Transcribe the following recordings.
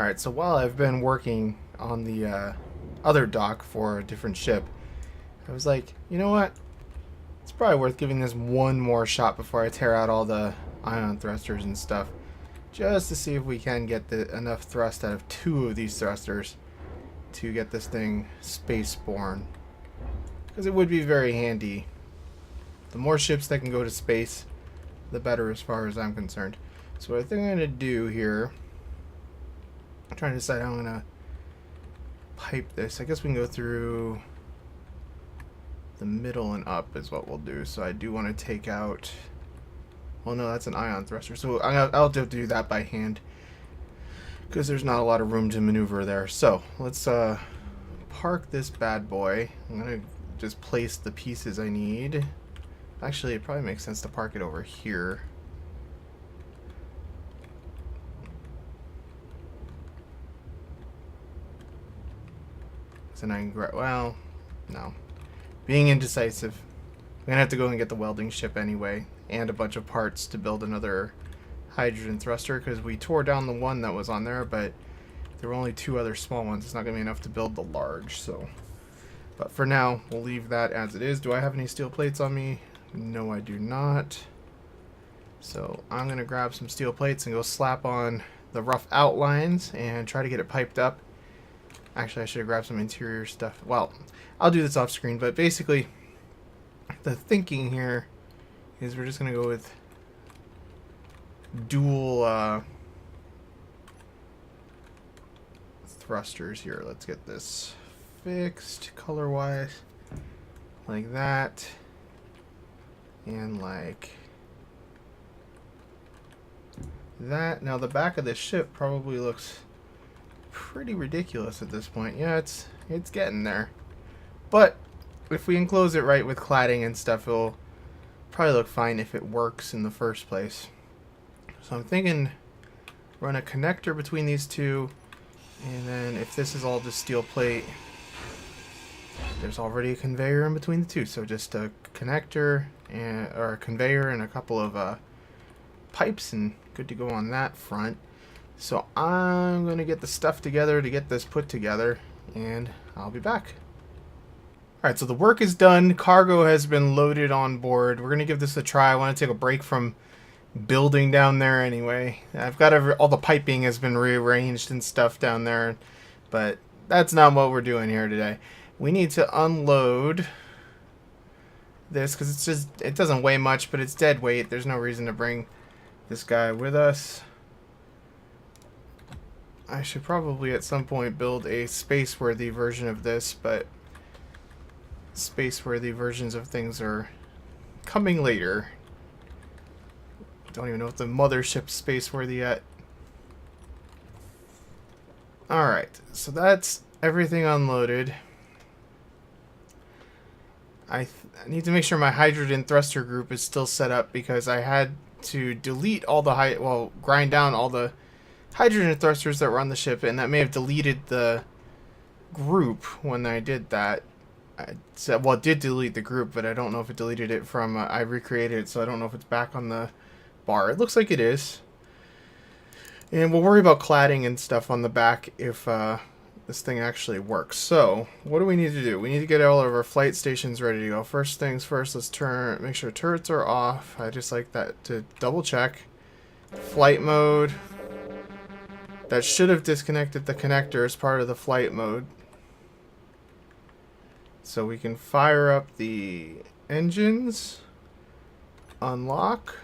Alright, so while I've been working on the other dock for a different ship, I was like, you know what? It's probably worth giving this one more shot before I tear out all the ion thrusters and stuff. Just to see if we can get enough thrust out of two of these thrusters to get this thing spaceborne. Because it would be very handy. The more ships that can go to space, the better as far as I'm concerned. So what I think I'm going to do here, I'm trying to decide how I'm going to pipe this. I guess we can go through the middle and up is what we'll do. So I do want to take out... Well, no, that's an ion thruster. So I'll do that by hand, because there's not a lot of room to maneuver there. So let's park this bad boy. I'm going to just place the pieces I need. Actually, it probably makes sense to park it over here. So then I can grab... Well, no. Being indecisive. I'm going to have to go and get the welding ship anyway, and a bunch of parts to build another hydrogen thruster, because we tore down the one that was on there, but there were only two other small ones. It's not going to be enough to build the large, so... But for now, we'll leave that as it is. Do I have any steel plates on me? No, I do not. So I'm going to grab some steel plates and go slap on the rough outlines and try to get it piped up. Actually, I should have grabbed some interior stuff. Well, I'll do this off screen, but basically the thinking here is we're just going to go with dual thrusters here. Let's get this fixed color-wise like that, and like that. Now the back of this ship probably looks pretty ridiculous at this point. Yeah, it's getting there, but if we enclose it right with cladding and stuff, it'll probably look fine if it works in the first place. So I'm thinking run a connector between these two, and then if this is all just steel plate, there's already a conveyor in between the two, so just a connector and or a conveyor and a couple of pipes, and good to go on that front. So I'm gonna get the stuff together to get this put together, and I'll be back. Alright, so the work is done. Cargo has been loaded on board. We're gonna give this a try. I want to take a break from building down there anyway. I've got all the piping has been rearranged and stuff down there, but that's not what we're doing here today. We need to unload this because it doesn't weigh much, but it's dead weight. There's no reason to bring this guy with us. I should probably at some point build a space-worthy version of this, but space-worthy versions of things are coming later. Don't even know if the mothership's space-worthy yet. Alright, so that's everything unloaded. I need to make sure my hydrogen thruster group is still set up, because I had to delete all the grind down all the hydrogen thrusters that were on the ship, and that may have deleted the group when I did that. Well, it did delete the group, but I don't know if it deleted it from I recreated it, so I don't know if it's back on the bar. It looks like it is. And we'll worry about cladding and stuff on the back if this thing actually works. So what do we need to do? We need to get all of our flight stations ready to go. First things first, let's make sure turrets are off. I just like that to double check. Flight mode. That should have disconnected the connector as part of the flight mode. So we can fire up the engines. Unlock.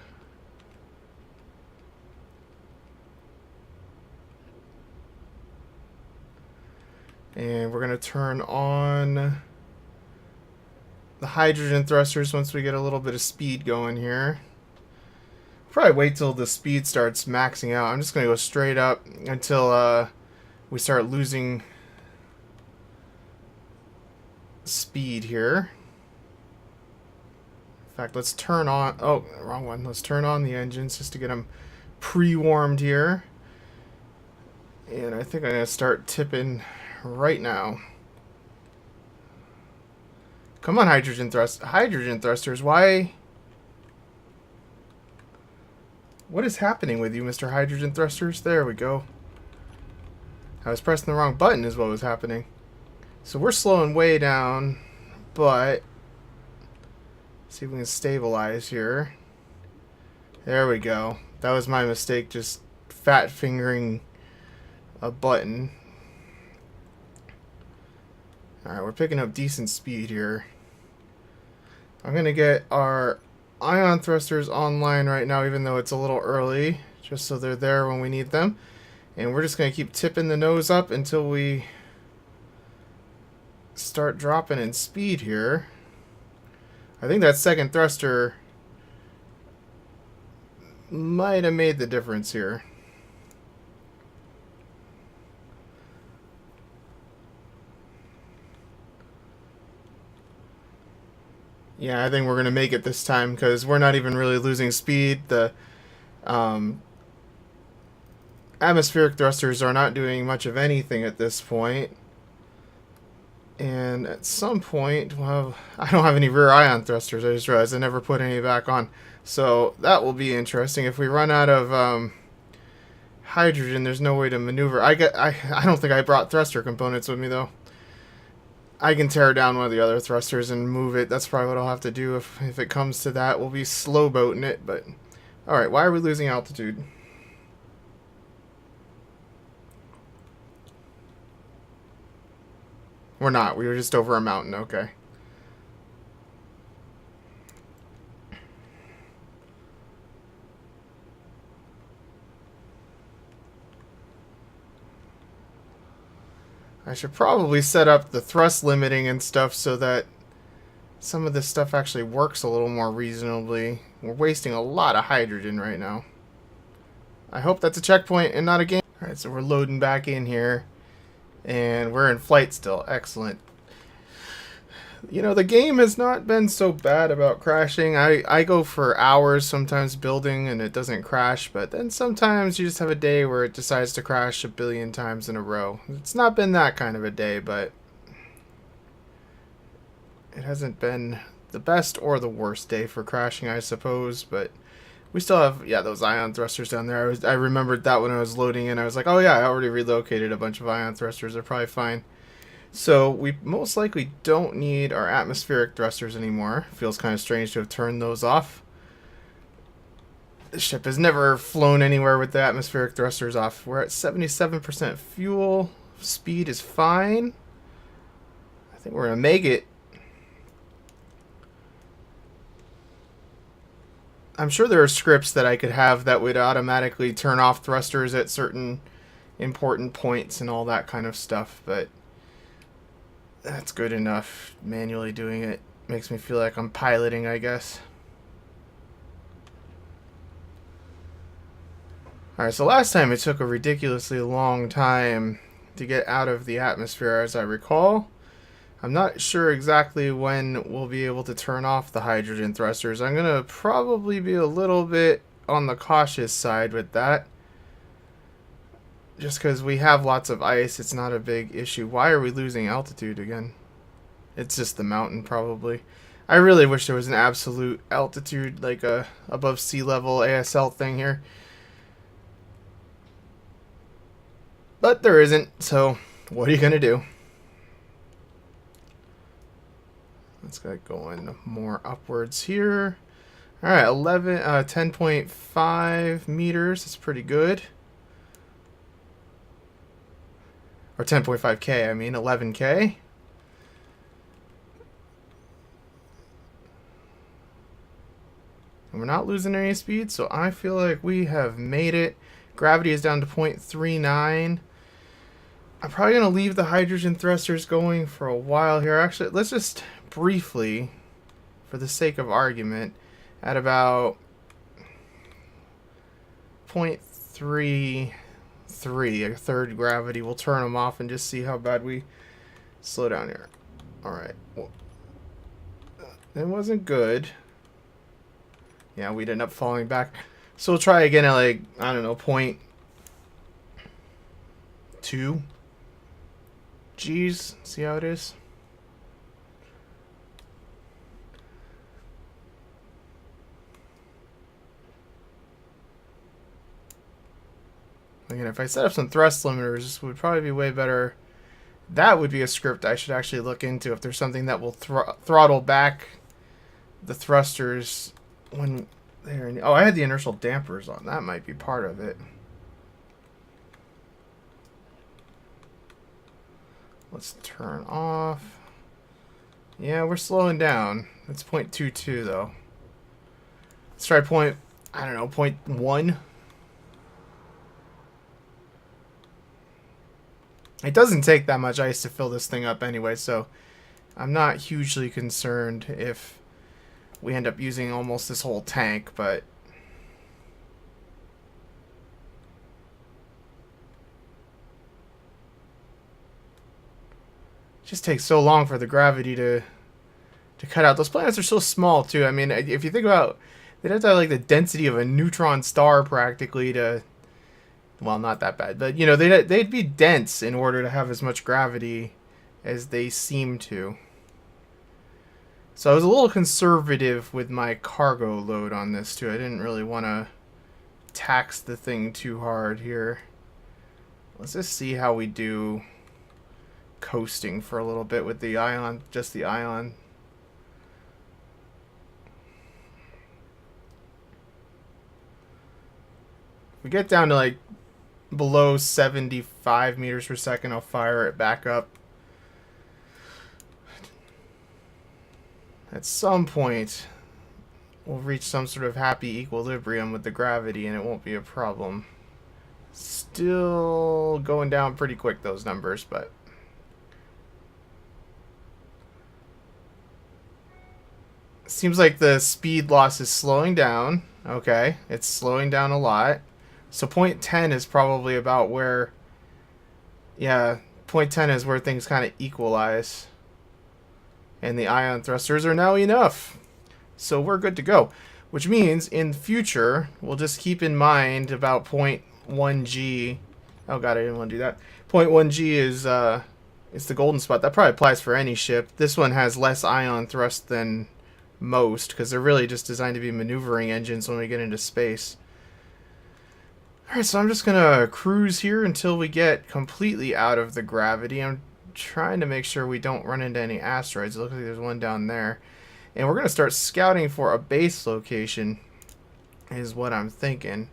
And we're going to turn on the hydrogen thrusters once we get a little bit of speed going here. Probably wait till the speed starts maxing out. I'm just going to go straight up until we start losing speed here. In fact, let's turn on... Oh, wrong one. Let's turn on the engines just to get them pre-warmed here. And I think I'm going to start tipping right now. Come on, hydrogen thrusters. Why? What is happening with you, Mr. Hydrogen Thrusters? There we go. I was pressing the wrong button is what was happening. So we're slowing way down, but see if we can stabilize here. There we go. That was my mistake, just fat fingering a button. Alright, we're picking up decent speed here. I'm going to get our ion thrusters online right now, even though it's a little early, just so they're there when we need them. And we're just going to keep tipping the nose up until we start dropping in speed here. I think that second thruster might have made the difference here. Yeah, I think we're going to make it this time because we're not even really losing speed. The atmospheric thrusters are not doing much of anything at this point. And at some point, well, I don't have any rear ion thrusters. I just realized I never put any back on. So that will be interesting. If we run out of hydrogen, there's no way to maneuver. I don't think I brought thruster components with me, though. I can tear down one of the other thrusters and move it. That's probably what I'll have to do if it comes to that. We'll be slow boating it, but... Alright, why are we losing altitude? We're not. We were just over a mountain. Okay. I should probably set up the thrust limiting and stuff so that some of this stuff actually works a little more reasonably. We're wasting a lot of hydrogen right now. I hope that's a checkpoint and not a game. Alright, so we're loading back in here. And we're in flight still. Excellent. You know, the game has not been so bad about crashing. I go for hours sometimes building and it doesn't crash, but then sometimes you just have a day where it decides to crash a billion times in a row. It's not been that kind of a day, but it hasn't been the best or the worst day for crashing, I suppose, but we still have, yeah, those ion thrusters down there. I remembered that when I was loading in. I was like, oh yeah, I already relocated a bunch of ion thrusters. They're probably fine. So we most likely don't need our atmospheric thrusters anymore. Feels kind of strange to have turned those off. The ship has never flown anywhere with the atmospheric thrusters off. We're at 77% fuel. Speed is fine. I think we're going to make it. I'm sure there are scripts that I could have that would automatically turn off thrusters at certain important points and all that kind of stuff, but that's good enough. Manually doing it makes me feel like I'm piloting, I guess. Alright, so last time it took a ridiculously long time to get out of the atmosphere, as I recall. I'm not sure exactly when we'll be able to turn off the hydrogen thrusters. I'm going to probably be a little bit on the cautious side with that. Just because we have lots of ice, it's not a big issue. Why are we losing altitude again? It's just the mountain, probably. I really wish there was an absolute altitude, like a above sea level ASL thing here. But there isn't, so what are you going to do? Let's get going more upwards here. Alright, 10.5 meters. That's pretty good. Or 10.5K, I mean, 11K. And we're not losing any speed, so I feel like we have made it. Gravity is down to 0.39. I'm probably going to leave the hydrogen thrusters going for a while here. Actually, let's just briefly, for the sake of argument, at about 0.33, a third gravity, we'll turn them off and just see how bad we slow down here. Alright. Well, it wasn't good. Yeah, we'd end up falling back. So we'll try again at, like, I don't know, 0.2. G's. See how it is? thinking if I set up some thrust limiters, this would probably be way better. That would be a script I should actually look into if there's something that will throttle back the thrusters when they're in. Oh, I had the inertial dampers on. That might be part of it. Let's turn off. Yeah, we're slowing down. That's 0.22 though. Let's try I don't know, 0.1. It doesn't take that much ice to fill this thing up anyway, so I'm not hugely concerned if we end up using almost this whole tank, but it just takes so long for the gravity to cut out. Those planets are so small too. I mean, if you think about, they'd have to have like the density of a neutron star practically to, well, not that bad, but you know, they'd be dense in order to have as much gravity as they seem to. So I was a little conservative with my cargo load on this too. I didn't really want to tax the thing too hard here. Let's just see how we do coasting for a little bit with the ion, just the ion. If we get down to like below 75 meters per second, I'll fire it back up. At some point, we'll reach some sort of happy equilibrium with the gravity and it won't be a problem. Still going down pretty quick, those numbers, but seems like the speed loss is slowing down. Okay, it's slowing down a lot. So 0.10 is probably about where, yeah, 0.10 is where things kind of equalize. And the ion thrusters are now enough. So we're good to go. Which means in future, we'll just keep in mind about 0.1 G. Oh god, I didn't want to do that. 0.1 G is it's the golden spot. That probably applies for any ship. This one has less ion thrust than most, because they're really just designed to be maneuvering engines when we get into space. Alright, so I'm just going to cruise here until we get completely out of the gravity. I'm trying to make sure we don't run into any asteroids. It looks like there's one down there. And we're going to start scouting for a base location, is what I'm thinking.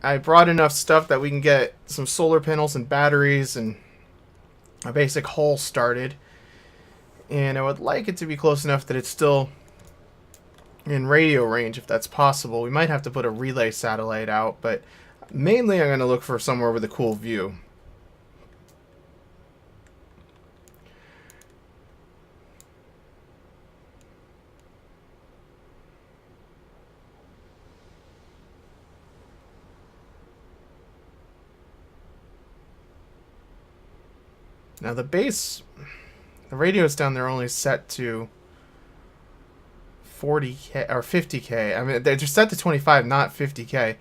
I brought enough stuff that we can get some solar panels and batteries and a basic hull started. And I would like it to be close enough that it's still in radio range if that's possible. We might have to put a relay satellite out, but mainly I'm going to look for somewhere with a cool view. Now the base, the radios down there are only set to 40K or 50K. I mean, they're set to 25, not 50K.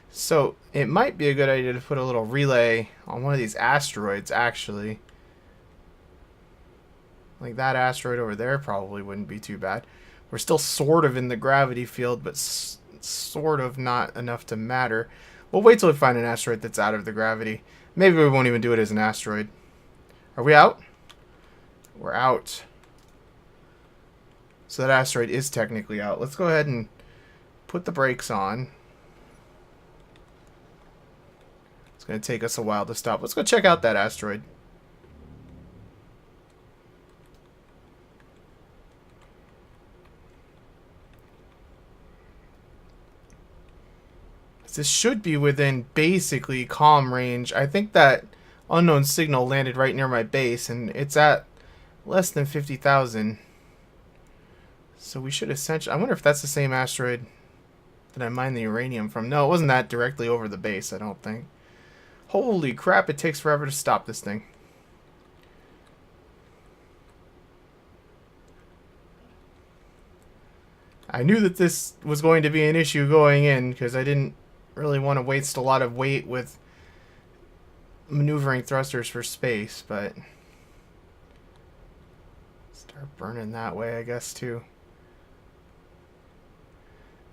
So it might be a good idea to put a little relay on one of these asteroids, actually. Like that asteroid over there probably wouldn't be too bad. We're still sort of in the gravity field, but sort of not enough to matter. We'll wait till we find an asteroid that's out of the gravity. Maybe we won't even do it as an asteroid. Are we out? We're out. So that asteroid is technically out. Let's go ahead and put the brakes on. It's going to take us a while to stop. Let's go check out that asteroid. This should be within basically comm range. I think that unknown signal landed right near my base, and it's at less than 50,000. So we should essentially... I wonder if that's the same asteroid that I mined the uranium from. No, it wasn't that directly over the base, I don't think. Holy crap, it takes forever to stop this thing. I knew that this was going to be an issue going in, because I didn't really want to waste a lot of weight with maneuvering thrusters for space, but start burning that way, I guess, too.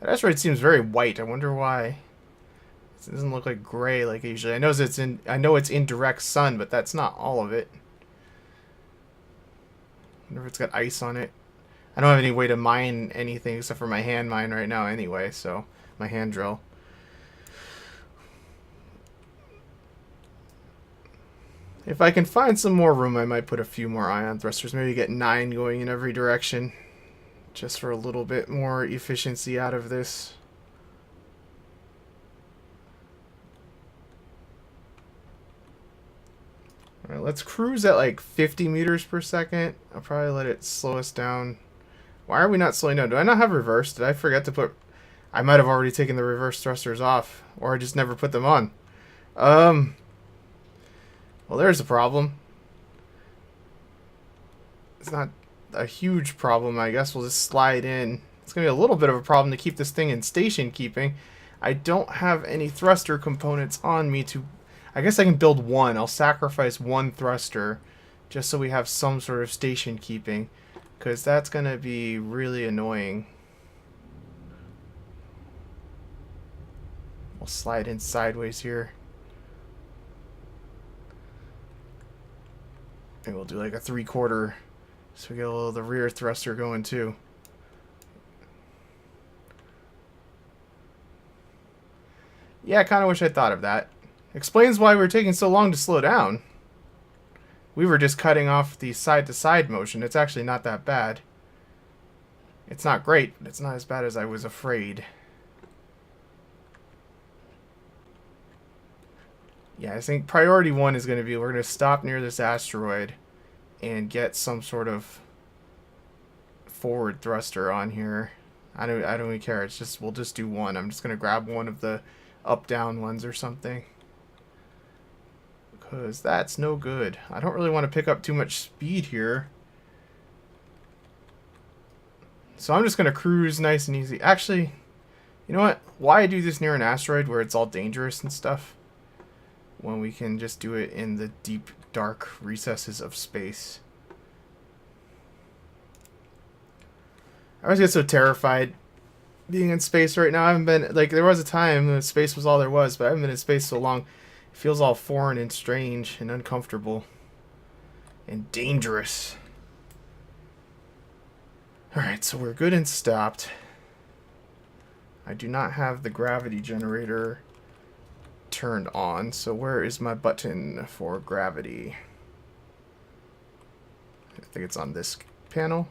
That asteroid seems very white. I wonder why. It doesn't look like gray like usually. I know it's in direct sun, but that's not all of it. I wonder if it's got ice on it. I don't have any way to mine anything except for my hand mine right now anyway, so my hand drill. If I can find some more room, I might put a few more ion thrusters. Maybe get 9 going in every direction. Just for a little bit more efficiency out of this. Alright, let's cruise at like 50 meters per second. I'll probably let it slow us down. Why are we not slowing down? Do I not have reverse? Did I forget to put... I might have already taken the reverse thrusters off. Or I just never put them on. Well, there's a problem. It's not a huge problem, I guess. We'll just slide in. It's going to be a little bit of a problem to keep this thing in station keeping. I don't have any thruster components on me to... I guess I can build one. I'll sacrifice one thruster just so we have some sort of station keeping. Because that's going to be really annoying. We'll slide in sideways here. And we'll do like a 3/4, so we get a little of the rear thruster going too. Yeah, I kind of wish I thought of that. Explains why we were taking so long to slow down. We were just cutting off the side-to-side motion. It's actually not that bad. It's not great, but it's not as bad as I was afraid. Yeah, I think priority 1 is going to be we're going to stop near this asteroid and get some sort of forward thruster on here. I don't even care. It's just we'll just do one. I'm just going to grab one of the up-down ones or something. Because that's no good. I don't really want to pick up too much speed here. So I'm just going to cruise nice and easy. Actually, you know what? Why do this near an asteroid where it's all dangerous and stuff? When we can just do it in the deep, dark recesses of space. I always get so terrified being in space right now. I haven't been, like, there was a time when space was all there was, but I haven't been in space so long. It feels all foreign and strange and uncomfortable. And dangerous. Alright, so we're good and stopped. I do not have the gravity generator turned on, so where is my button for gravity? I think it's on this panel.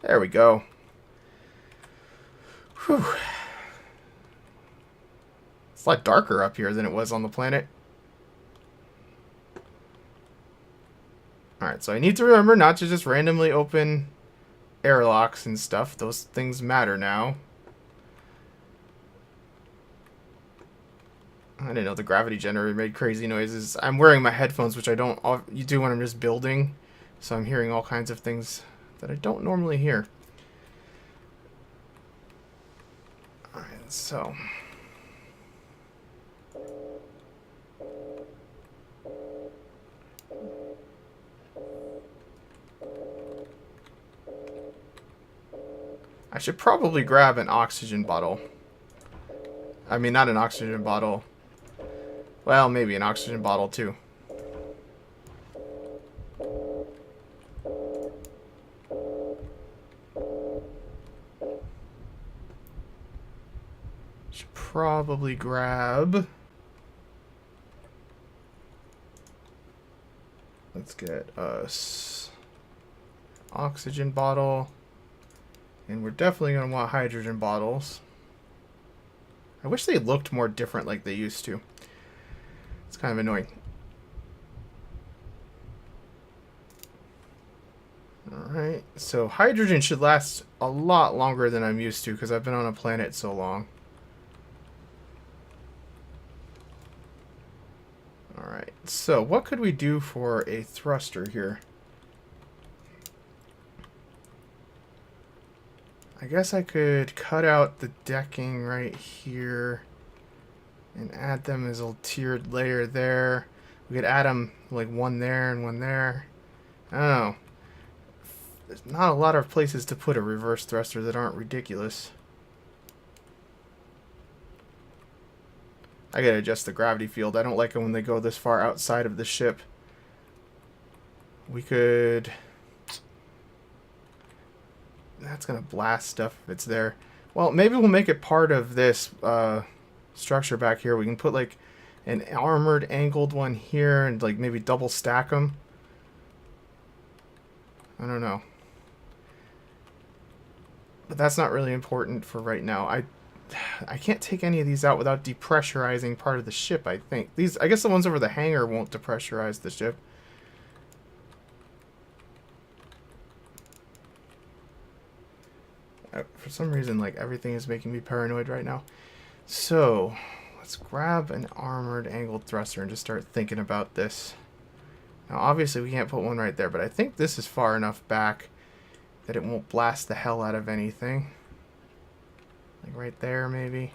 There we go. Whew. It's a lot darker up here than it was on the planet. Alright, so I need to remember not to just randomly open airlocks and stuff. Those things matter now. I didn't know the gravity generator made crazy noises. I'm wearing my headphones, which I don't you do when I'm just building, so I'm hearing all kinds of things that I don't normally hear. Alright, so I should probably grab an oxygen bottle. I mean, not an oxygen bottle. Well, maybe an oxygen bottle too. Should probably grab... Let's get us oxygen bottle. And we're definitely going to want hydrogen bottles. I wish they looked more different like they used to. It's kind of annoying. Alright, so hydrogen should last a lot longer than I'm used to because I've been on a planet so long. Alright, so what could we do for a thruster here? I guess I could cut out the decking right here and add them as a tiered layer there. We could add them like one there and one there. I don't know. there's not a lot of places to put a reverse thruster that aren't ridiculous. I gotta adjust the gravity field. I don't like it when they go this far outside of the ship. We could... That's gonna blast stuff if it's there. Well, maybe we'll make it part of this structure back here. We can put like an armored angled one here and like maybe double stack them. I don't know. But that's not really important for right now. I can't take any of these out without depressurizing part of the ship, I think. I guess the ones over the hangar won't depressurize the ship. For some reason, like, everything is making me paranoid right now. So, let's grab an armored angled thruster and just start thinking about this. Now, obviously, we can't put one right there, but I think this is far enough back that it won't blast the hell out of anything. Like right there, maybe.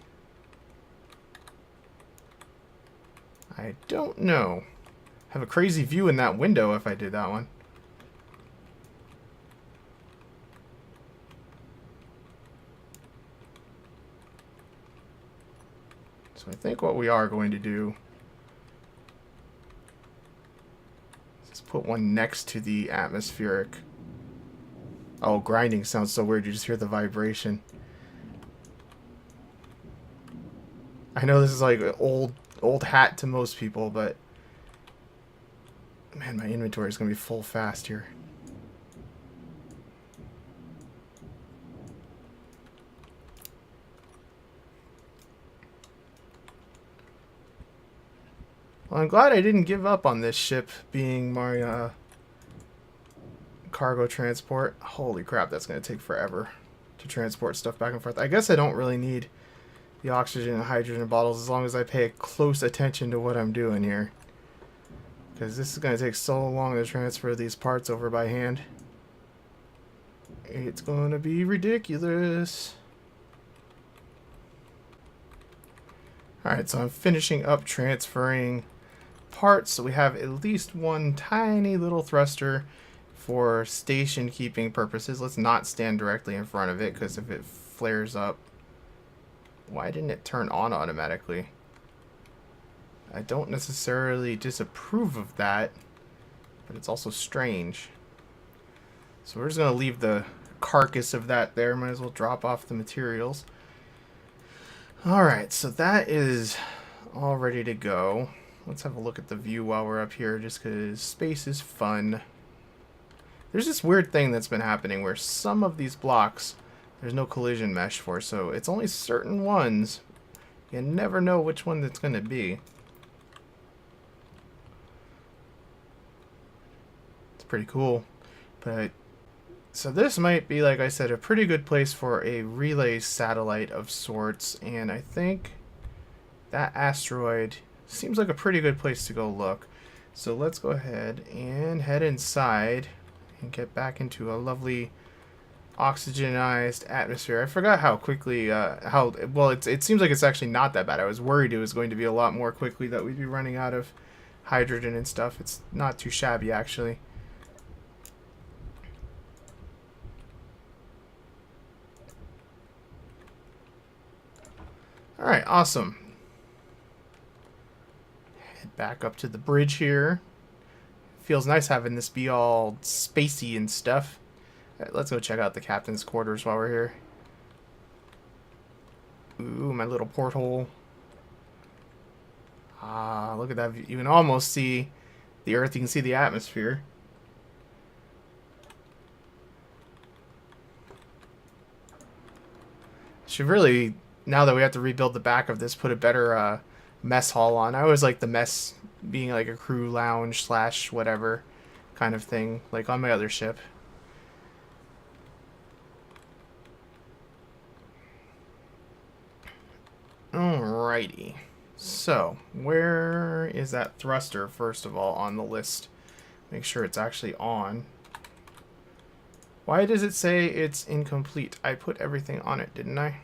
I don't know. Have a crazy view in that window if I did that one. So I think what we are going to do is put one next to the atmospheric. Oh, grinding sounds so weird. You just hear the vibration. I know this is like an old hat to most people, but man, my inventory is going to be full fast here. Well, I'm glad I didn't give up on this ship being my cargo transport. Holy crap, that's going to take forever to transport stuff back and forth. I guess I don't really need the oxygen and hydrogen bottles as long as I pay close attention to what I'm doing here. Because this is going to take so long to transfer these parts over by hand. It's going to be ridiculous. Alright, so I'm finishing up transferring parts. So we have at least one tiny little thruster for station keeping purposes. Let's not stand directly in front of it, because if it flares up... Why didn't it turn on automatically? I don't necessarily disapprove of that, but it's also strange. So we're just going to leave the carcass of that there. Might as well drop off the materials. Alright, so that is all ready to go. Let's have a look at the view while we're up here, just because space is fun. There's this weird thing that's been happening where some of these blocks there's no collision mesh for, so it's only certain ones. You never know which one that's going to be. It's pretty cool. But so this might be, like I said, a pretty good place for a relay satellite of sorts, and I think that asteroid seems like a pretty good place to go look. So let's go ahead and head inside and get back into a lovely oxygenized atmosphere. I forgot how quickly, well, it seems like it's actually not that bad. I was worried it was going to be a lot more quickly, that we'd be running out of hydrogen and stuff. It's not too shabby, actually. Alright, awesome. Head back up to the bridge here. Feels nice having this be all spacey and stuff. Right, let's go check out the captain's quarters while we're here. Ooh, my little porthole. Ah, look at that view. You can almost see the Earth. You can see the atmosphere. Should really, now that we have to rebuild the back of this, put a better mess hall on. I always like the mess being like a crew lounge slash whatever kind of thing, like on my other ship. Alrighty. So, where is that thruster, first of all, on the list? Make sure it's actually on. Why does it say it's incomplete? I put everything on it, didn't I?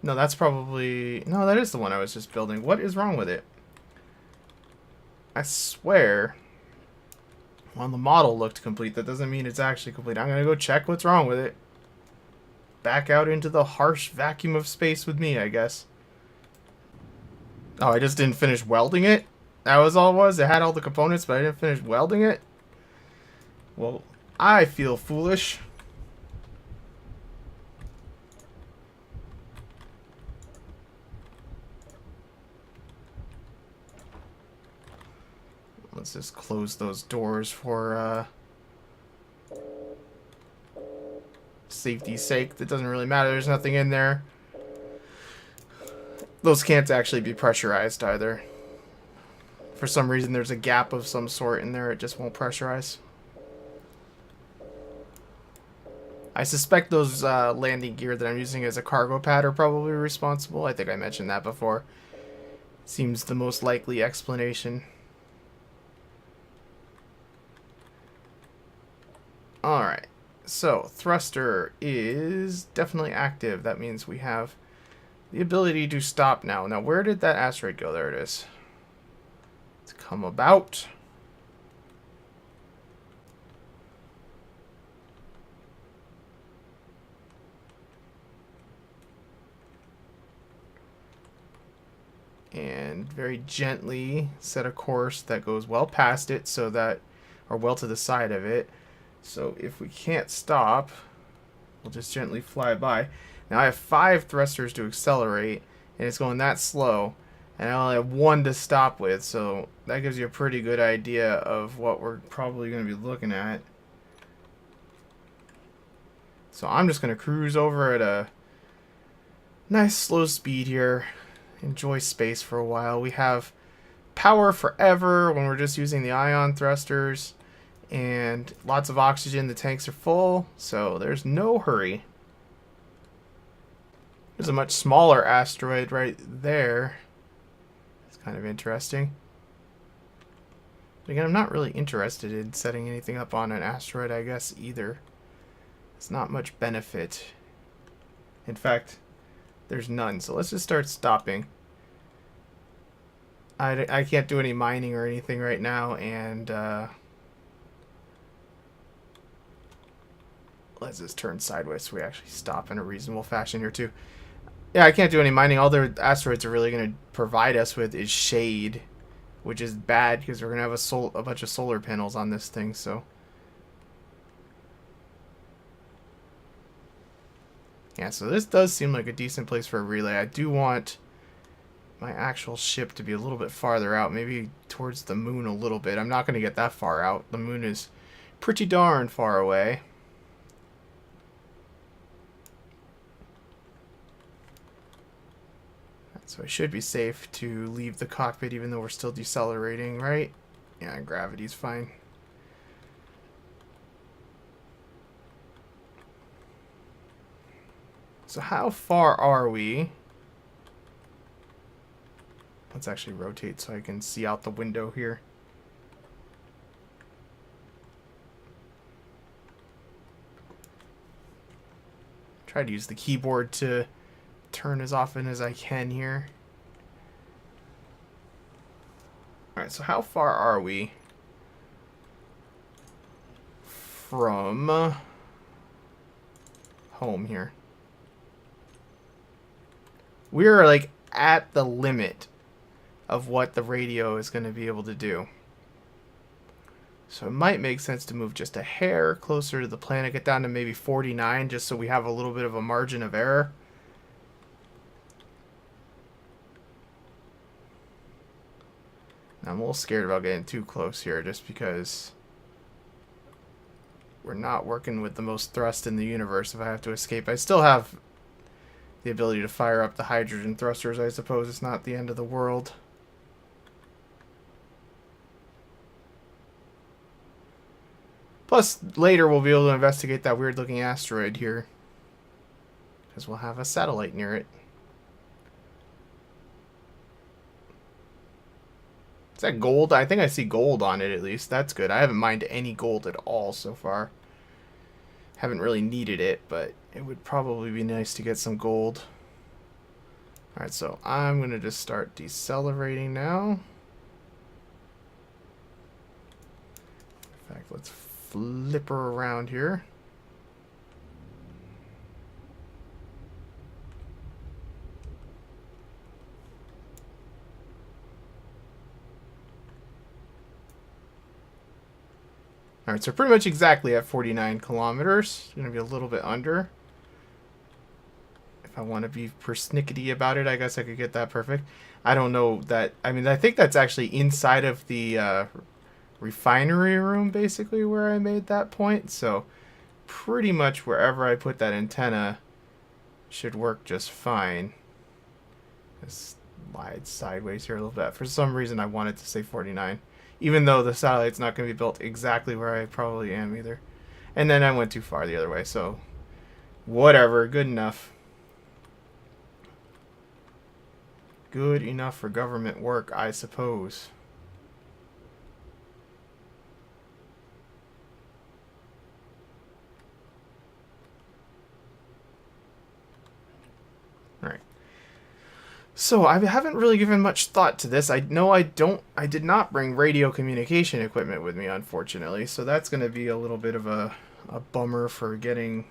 No, that's probably... No, that is the one I was just building. What is wrong with it? I swear Well, the model looked complete. That doesn't mean it's actually complete. I'm going to go check what's wrong with it. Back out into the harsh vacuum of space with me, I guess. Oh, I just didn't finish welding it? That was all it was? It had all the components, but I didn't finish welding it? Well, I feel foolish. Let's just close those doors for safety's sake. That doesn't really matter. There's nothing in there. Those can't actually be pressurized either. For some reason, there's a gap of some sort in there. It just won't pressurize. I suspect those landing gear that I'm using as a cargo pad are probably responsible. I think I mentioned that before. Seems the most likely explanation. Alright, so thruster is definitely active. That means we have the ability to stop now. Now, where did that asteroid go? There it is. Let's come about. And very gently set a course that goes well past it, so that, or well to the side of it. So if we can't stop, we'll just gently fly by. Now I have 5 thrusters to accelerate, and it's going that slow, and I only have 1 to stop with, so that gives you a pretty good idea of what we're probably going to be looking at. So I'm just going to cruise over at a nice slow speed here, enjoy space for a while. We have power forever when we're just using the ion thrusters. And lots of oxygen, the tanks are full, so there's no hurry. There's a much smaller asteroid right there. It's kind of interesting. But again, I'm not really interested in setting anything up on an asteroid, I guess, either. It's not much benefit. In fact, there's none, so let's just start stopping. I can't do any mining or anything right now, and let's just turn sideways so we actually stop in a reasonable fashion here too. Yeah, I can't do any mining. All the asteroids are really going to provide us with is shade, which is bad because we're going to have a bunch of solar panels on this thing. So yeah, so this does seem like a decent place for a relay. I do want my actual ship to be a little bit farther out, maybe towards the moon a little bit. I'm not going to get that far out. The moon is pretty darn far away. So I should be safe to leave the cockpit even though we're still decelerating, right? Yeah, gravity's fine. So how far are we? Let's actually rotate so I can see out the window here. Try to use the keyboard to turn as often as I can here. Alright, so how far are we from home here? We're like at the limit of what the radio is going to be able to do. So it might make sense to move just a hair closer to the planet, get down to maybe 49 just so we have a little bit of a margin of error. I'm a little scared about getting too close here just because we're not working with the most thrust in the universe if I have to escape. I still have the ability to fire up the hydrogen thrusters, I suppose. It's not the end of the world. Plus, later we'll be able to investigate that weird-looking asteroid here, because we'll have a satellite near it. Is that gold? I think I see gold on it, at least. That's good. I haven't mined any gold at all so far. Haven't really needed it, but it would probably be nice to get some gold. Alright, so I'm going to just start decelerating now. In fact, let's flip her around here. Alright, so pretty much exactly at 49 kilometers. Going to be a little bit under. If I want to be persnickety about it, I guess I could get that perfect. I don't know that. I mean, I think that's actually inside of the refinery room, basically, where I made that point. So pretty much wherever I put that antenna should work just fine. Just slide sideways here a little bit. For some reason, I wanted to say 49. Even though the satellite's not going to be built exactly where I probably am either. And then I went too far the other way, so whatever, good enough. Good enough for government work, I suppose. Alright. So I haven't really given much thought to this. I know I did not bring radio communication equipment with me, unfortunately. So that's going to be a little bit of a bummer for getting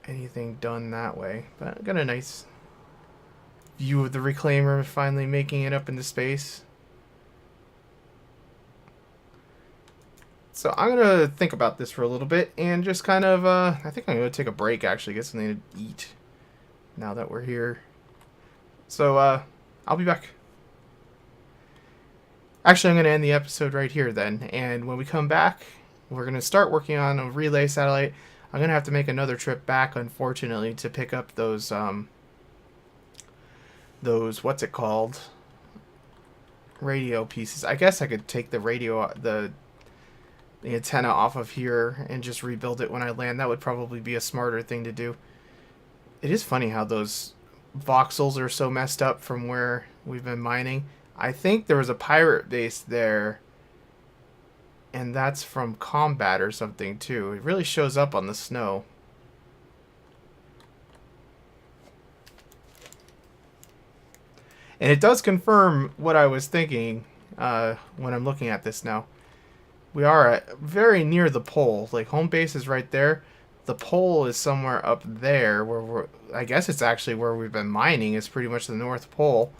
anything done that way. But I got a nice view of the reclaimer finally making it up into space. So I'm going to think about this for a little bit and just kind of, I think I'm going to take a break, actually, get something to eat now that we're here. So, I'll be back. Actually, I'm going to end the episode right here then. And when we come back, we're going to start working on a relay satellite. I'm going to have to make another trip back, unfortunately, to pick up those, what's it called? Radio pieces. I guess I could take the radio, the antenna off of here and just rebuild it when I land. That would probably be a smarter thing to do. It is funny how those voxels are so messed up from where we've been mining. I think there was a pirate base there, and that's from combat or something too. It really shows up on the snow. And it does confirm what I was thinking when I'm looking at this now. We are very near the pole. Like, home base is right there. The pole is somewhere up there where I guess it's actually where we've been mining. It's pretty much the North Pole.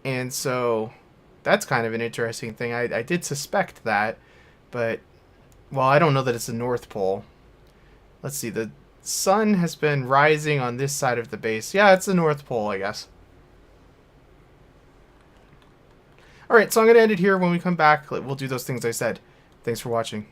And so that's kind of an interesting thing. I did suspect that, but, well, I don't know that it's the North Pole. Let's see. The sun has been rising on this side of the base. Yeah, it's the North Pole, I guess. Alright, so I'm going to end it here. When we come back, we'll do those things I said. Thanks for watching.